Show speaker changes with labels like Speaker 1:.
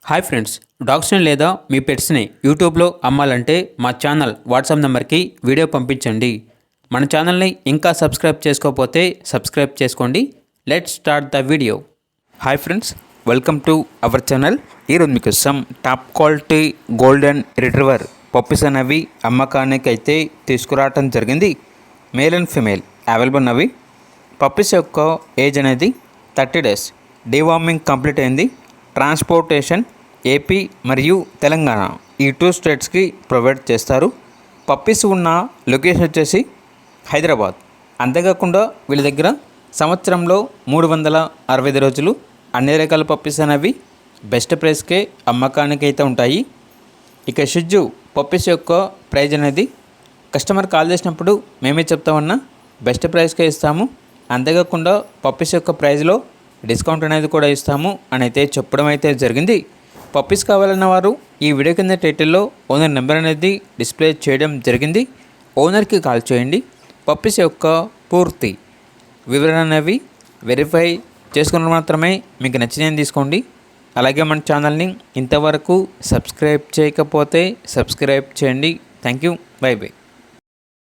Speaker 1: Hi friends, డాగ్స్ని లేదా మీ పెట్స్ని యూట్యూబ్లో అమ్మాలంటే మా ఛానల్ వాట్సాప్ నెంబర్కి వీడియో పంపించండి. మన ఛానల్ని ఇంకా సబ్స్క్రైబ్ చేసుకోకపోతే సబ్స్క్రైబ్ చేసుకోండి. Let's start the video. Hi friends, welcome to our channel. ఈరోజు మీకోసం top quality golden retriever puppies అనేవి అమ్మకానికి అయితే తీసుకురావటం జరిగింది. మేల్ అండ్ ఫీమేల్ అవైలబుల్ ఉన్నవి. పప్పీస్ యొక్క ఏజ్ అనేది 30 days. డీవార్మింగ్ కంప్లీట్ అయింది. ట్రాన్స్పోర్టేషన్ ఏపీ మరియు తెలంగాణ ఈ 2 స్టేట్స్కి ప్రొవైడ్ చేస్తారు. పప్పీస్ ఉన్న లొకేషన్ వచ్చేసి హైదరాబాద్. అంతేకాకుండా వీళ్ళ దగ్గర సంవత్సరంలో 365 రోజులు అన్ని రకాల పప్పీస్ అనేవి బెస్ట్ ప్రైస్కే అమ్మకానికి అయితే ఉంటాయి. ఇక షిజ్జు పప్పీస్ యొక్క ప్రైజ్ అనేది కస్టమర్ కాల్ చేసినప్పుడు మేమే చెప్తామన్నా బెస్ట్ ప్రైస్కే ఇస్తాము. అంతేకాకుండా పప్పీస్ యొక్క ప్రైజ్లో డిస్కౌంట్ అనేది కూడా ఇస్తాము అని అయితే చెప్పడం అయితే జరిగింది. పప్పీస్ కావాలన్న వారు ఈ వీడియో కింద టైటిల్లో ఓనర్ నెంబర్ అనేది డిస్ప్లే చేయడం జరిగింది. ఓనర్కి కాల్ చేయండి. పప్పీస్ యొక్క పూర్తి వివరణ అనేవి వెరిఫై చేసుకున్న మాత్రమే మీకు నచ్చినవి తీసుకోండి. అలాగే మన ఛానల్ని ఇంతవరకు సబ్స్క్రైబ్ చేయకపోతే సబ్స్క్రైబ్ చేయండి. Thank you. By by.